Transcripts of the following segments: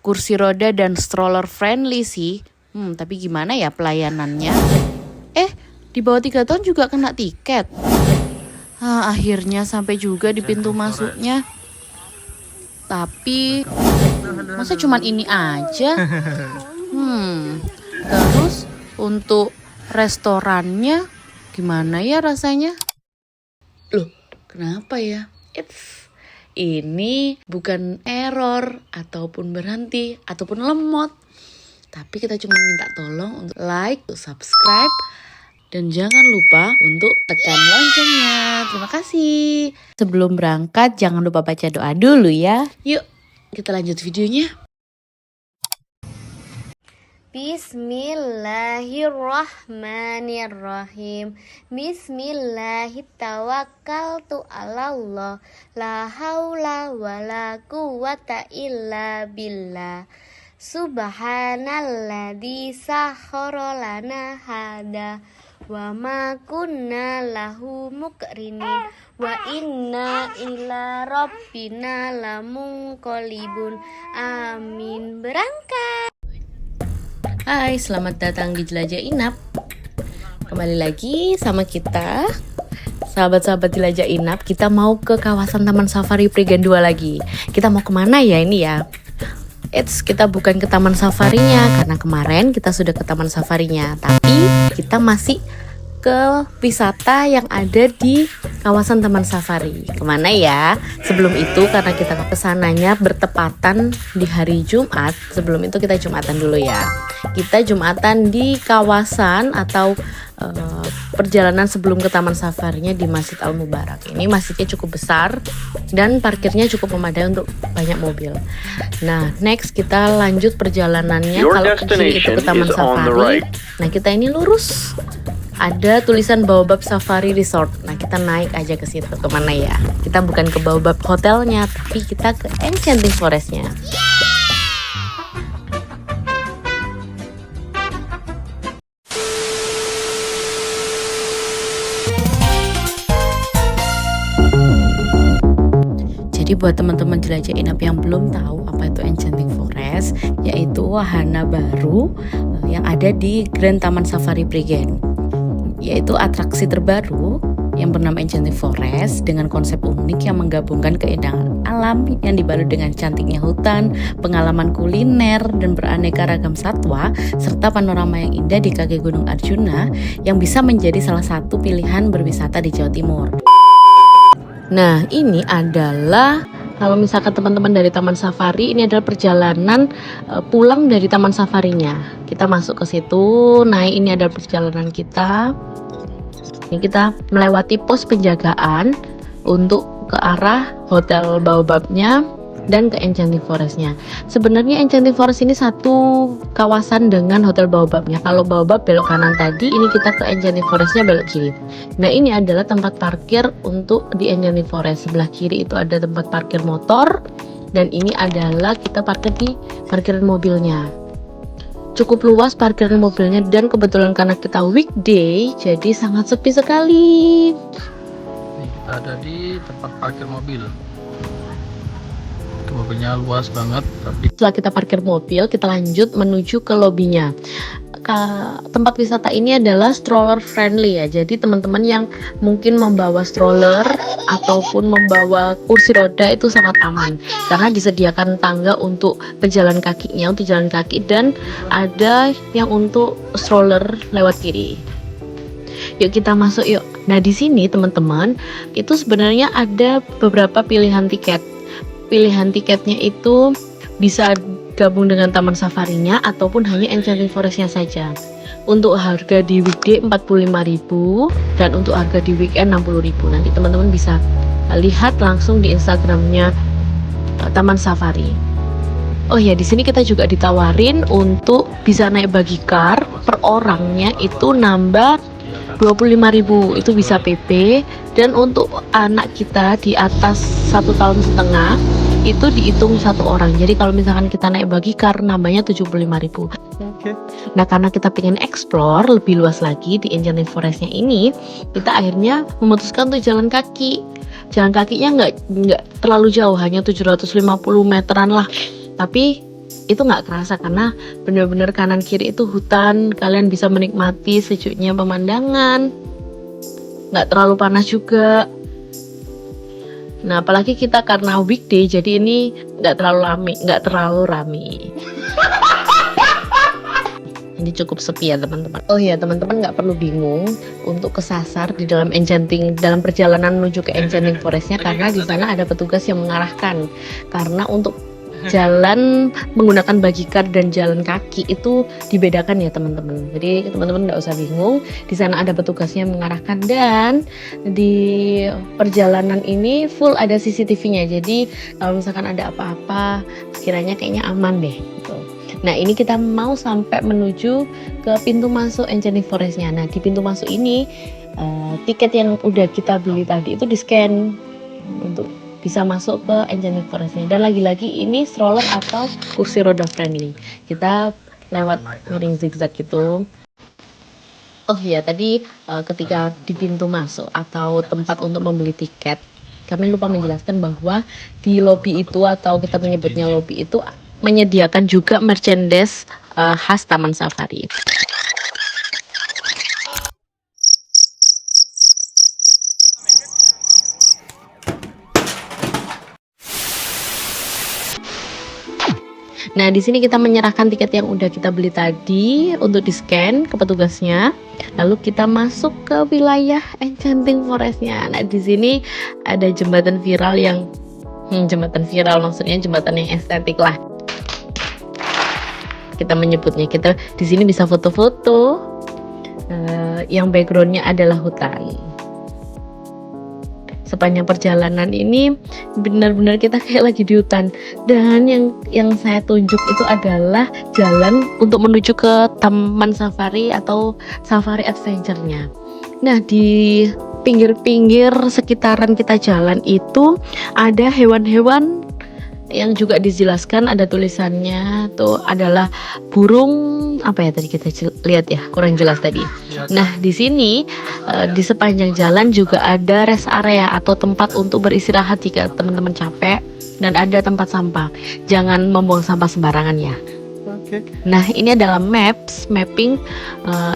kursi roda dan stroller friendly sih. Tapi gimana ya pelayanannya? Di bawah 3 tahun juga kena tiket. Akhirnya sampai juga di pintu masuknya. Tapi masa cuman ini aja? Terus untuk restorannya gimana ya rasanya? Loh, kenapa ya? Ini bukan error ataupun berhenti ataupun lemot. Tapi kita cuma minta tolong untuk like, subscribe, dan jangan lupa untuk tekan loncengnya. Terima kasih. Sebelum berangkat jangan lupa baca doa dulu ya. Yuk, kita lanjut videonya. Bismillahirrahmanirrahim. Bismillahirrahmanirrahim. Allah. La haula wa la quwata illa billah. Subhanalladzi sakhkhara lana hada wa ma kunna lahu muqrinin wa inna ila rabbina lamunqalibun. Amin. Berangkat. Hai, selamat datang di Jelajah Inap. Kembali lagi sama kita, sahabat-sahabat Jelajah Inap. Kita mau ke kawasan Taman Safari Prigen 2 lagi. Kita mau kemana ya ini ya? Kita bukan ke Taman Safarinya, karena kemarin kita sudah ke Taman Safarinya. Tapi kita masih ke wisata yang ada di kawasan Taman Safari. Kemana ya? Sebelum itu, karena kita kesananya bertepatan di hari Jumat, sebelum itu kita Jumatan dulu ya. Kita Jumatan di kawasan atau perjalanan sebelum ke Taman Safarinya di Masjid Al Mubarak. Ini masjidnya cukup besar dan parkirnya cukup memadai untuk banyak mobil. Nah, next kita lanjut perjalanannya. Kalau ke kiri itu ke Taman Safari. Nah, kita ini lurus. Ada tulisan Baobab Safari Resort. Nah, kita naik aja ke situ. Kemana ya? Kita bukan ke Baobab hotelnya, tapi kita ke Enchanting Forest-nya. Jadi buat teman-teman Jelajah Inap yang belum tahu apa itu Enchanting Forest, yaitu wahana baru yang ada di Grand Taman Safari Prigen. Yaitu atraksi terbaru yang bernama Enchanting Forest dengan konsep unik yang menggabungkan keindahan alam yang dibalut dengan cantiknya hutan, pengalaman kuliner dan beraneka ragam satwa, serta panorama yang indah di kaki Gunung Arjuna yang bisa menjadi salah satu pilihan berwisata di Jawa Timur. Nah, ini adalah kalau misalkan teman-teman dari Taman Safari, ini adalah perjalanan pulang dari Taman Safarinya. Kita masuk ke situ. Nah, ini adalah perjalanan kita. Ini kita melewati pos penjagaan untuk ke arah Hotel Baobabnya dan ke Enchanting Forest-nya. Sebenarnya Enchanting Forest ini satu kawasan dengan Hotel Baobabnya. Kalau Baobab belok kanan tadi, ini kita ke Enchanting Forest-nya belok kiri. Nah, ini adalah tempat parkir untuk di Enchanting Forest. Sebelah kiri itu ada tempat parkir motor, dan ini adalah kita parkir di parkiran mobilnya. Cukup luas parkiran mobilnya, dan kebetulan karena kita weekday, jadi sangat sepi sekali. Ini kita ada di tempat parkir mobil. Mobilnya luas banget, tapi setelah kita parkir mobil, kita lanjut menuju ke lobinya. Tempat wisata ini adalah stroller friendly ya. Jadi teman-teman yang mungkin membawa stroller ataupun membawa kursi roda itu sangat aman, karena disediakan tangga untuk pejalan kakinya, untuk jalan kaki, dan ada yang untuk stroller lewat kiri. Yuk kita masuk yuk. Nah, di sini teman-teman, itu sebenarnya ada beberapa pilihan tiket. Pilihan tiketnya itu bisa gabung dengan Taman Safarinya ataupun hanya Enchanting Forest-nya saja. Untuk harga di weekday 45.000 dan untuk harga di weekend 60.000. Nanti teman-teman bisa lihat langsung di Instagramnya Taman Safari. Oh ya, di sini kita juga ditawarin untuk bisa naik bagi car per orangnya itu nambah 25.000, itu bisa PP, dan untuk anak kita di atas 1,5 tahun itu dihitung satu orang. Jadi kalau misalkan kita naik bagi car nambahnya 75.000. Nah, karena kita pengen explore lebih luas lagi di Enchanting Forest-nya ini, kita akhirnya memutuskan untuk jalan kaki. Jalan kakinya nggak terlalu jauh, hanya 750 meteran lah. Tapi itu nggak kerasa karena bener-bener kanan kiri itu hutan. Kalian bisa menikmati sejuknya pemandangan, nggak terlalu panas juga. Nah, apalagi kita karena weekday, jadi ini nggak terlalu rame. Ini cukup sepi ya teman-teman. Oh iya teman-teman, nggak perlu bingung untuk kesasar di dalam perjalanan menuju ke Enchanting Forest-nya, karena di sana ada petugas yang mengarahkan. Karena untuk jalan menggunakan bagikan dan jalan kaki itu dibedakan ya teman-teman. Jadi teman-teman nggak usah bingung, di sana ada petugasnya mengarahkan, dan di perjalanan ini full ada CCTV-nya. Jadi kalau misalkan ada apa-apa, sekiranya kayaknya aman deh gitu. Nah, ini kita mau sampai menuju ke pintu masuk Enchanting Forest-nya. Nah, di pintu masuk ini tiket yang udah kita beli tadi itu di-scan untuk bisa masuk ke Enchanting Forest-nya. Dan lagi-lagi ini stroller atau kursi roda friendly. Kita lewat miring zigzag gitu. Oh iya, tadi ketika di pintu masuk atau tempat untuk membeli tiket, kami lupa menjelaskan bahwa di lobby itu, atau kita menyebutnya lobby itu, menyediakan juga merchandise khas Taman Safari. Nah, di sini kita menyerahkan tiket yang udah kita beli tadi untuk di-scan ke petugasnya. Lalu kita masuk ke wilayah Enchanting Forest-nya. Nah, di sini ada jembatan viral yang jembatan viral, maksudnya jembatan yang estetik lah. Kita menyebutnya, kita di sini bisa foto-foto yang backgroundnya adalah hutan. Sepanjang perjalanan ini benar-benar kita kayak lagi di hutan. Dan yang saya tunjuk itu adalah jalan untuk menuju ke Taman Safari atau Safari Adventure-nya. Nah, di pinggir-pinggir sekitaran kita jalan itu ada hewan-hewan yang juga dijelaskan, ada tulisannya tuh, adalah burung apa ya tadi kita lihat ya, kurang jelas tadi. Nah, di sini di sepanjang jalan juga ada rest area atau tempat untuk beristirahat jika teman-teman capek, dan ada tempat sampah. Jangan membuang sampah sembarangan ya. Nah, ini adalah mapping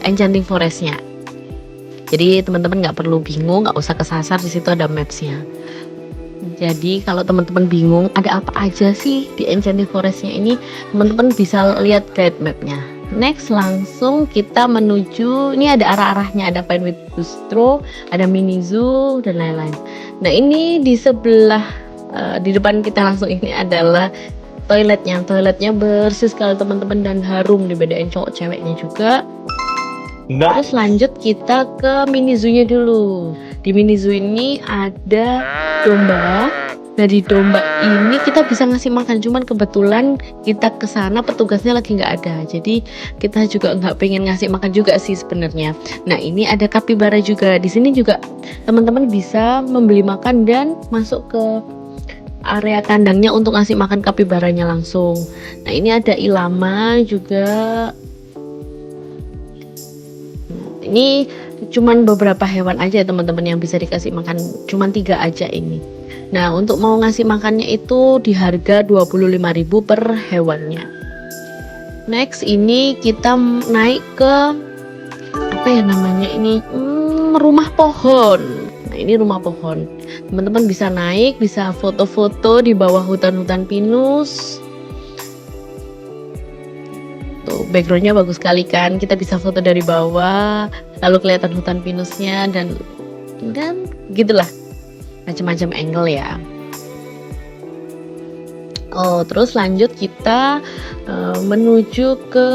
Enchanting Forest-nya. Jadi teman-teman nggak perlu bingung, nggak usah kesasar, di situ ada maps-nya. Jadi kalau teman-teman bingung ada apa aja sih di Enchanting Forest-nya ini, teman-teman bisa lihat guide map-nya. Next, langsung kita menuju, ini ada arah-arahnya, ada Pinewood Bistro, ada mini zoo dan lain-lain. Nah, ini di sebelah di depan kita langsung ini adalah toiletnya. Toiletnya bersih sekali teman-teman dan harum, dibedain cowok ceweknya juga. Terus lanjut kita ke mini zoo-nya dulu. Di mini zoo ini ada domba. Nah, di domba ini kita bisa ngasih makan, cuman kebetulan kita kesana petugasnya lagi nggak ada, jadi kita juga nggak pengen ngasih makan juga sih sebenarnya. Nah, ini ada kapibara juga. Di sini juga teman-teman bisa membeli makan dan masuk ke area kandangnya untuk ngasih makan kapibaranya langsung. Nah, ini ada ilama juga. Ini cuman beberapa hewan aja teman-teman yang bisa dikasih makan, cuman 3 aja ini. Nah, untuk mau ngasih makannya itu di harga 25.000 per hewannya. Next, ini kita naik ke apa ya namanya ini, rumah pohon. Nah, ini rumah pohon. Teman-teman bisa naik, bisa foto-foto di bawah hutan-hutan pinus. Tuh, backgroundnya bagus sekali kan, kita bisa foto dari bawah, lalu kelihatan hutan pinusnya dan gitulah, macam-macam angle ya. Oh, terus lanjut kita menuju ke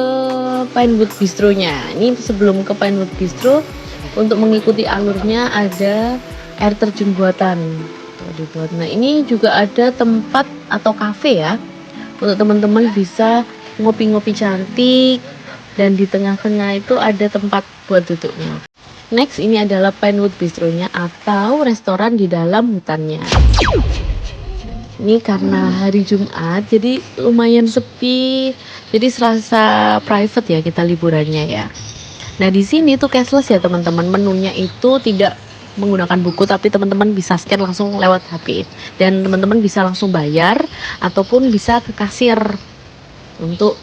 Pinewood Bistro-nya. Ini sebelum ke Pinewood Bistro, untuk mengikuti alurnya ada air terjun buatan. Nah, ini juga ada tempat atau cafe ya, untuk teman-teman bisa ngopi-ngopi cantik, dan di tengah-tengah itu ada tempat buat duduknya. Next, ini adalah Pinewood Bistro-nya atau restoran di dalam hutannya. Ini karena hari Jumat jadi lumayan sepi, jadi serasa private ya kita liburannya ya. Nah, di sini tuh cashless ya teman-teman, menunya itu tidak menggunakan buku, tapi teman-teman bisa scan langsung lewat HP, dan teman-teman bisa langsung bayar ataupun bisa ke kasir. untuk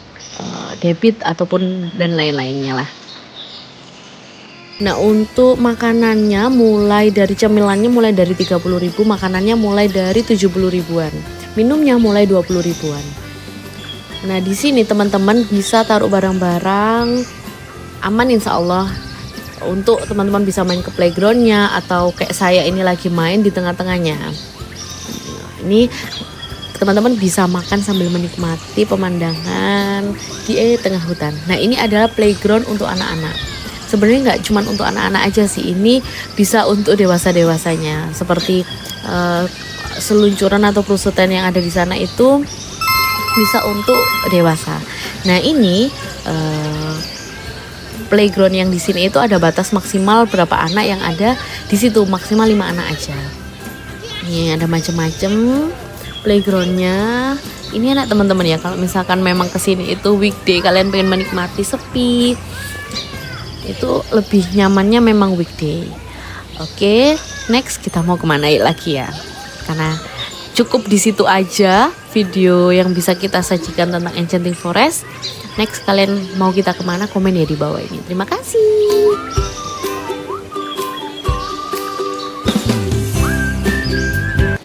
debit ataupun dan lain-lainnya lah. Nah, untuk makanannya mulai dari cemilannya mulai dari 30.000, makanannya mulai dari 70 ribuan, minumnya mulai 20 ribuan. Nah, di sini teman-teman bisa taruh barang-barang aman insya Allah. Untuk teman-teman bisa main ke playgroundnya, atau kayak saya ini lagi main di tengah-tengahnya. Ini teman-teman bisa makan sambil menikmati pemandangan di tengah hutan. Nah, ini adalah playground untuk anak-anak. Sebenarnya nggak cuma untuk anak-anak aja sih, ini bisa untuk dewasa-dewasanya. Seperti seluncuran atau perusutan yang ada di sana itu bisa untuk dewasa. Nah, ini playground yang di sini itu ada batas maksimal berapa anak yang ada di situ, maksimal 5 anak aja. Ini ada macam-macam playgroundnya. Ini enak teman-teman ya, kalau misalkan memang kesini itu weekday, kalian pengen menikmati sepi, itu lebih nyamannya memang weekday. Oke, next kita mau kemana lagi ya? Karena cukup di situ aja video yang bisa kita sajikan tentang Enchanting Forest. Next kalian mau kita kemana, komen ya di bawah ini. Terima kasih.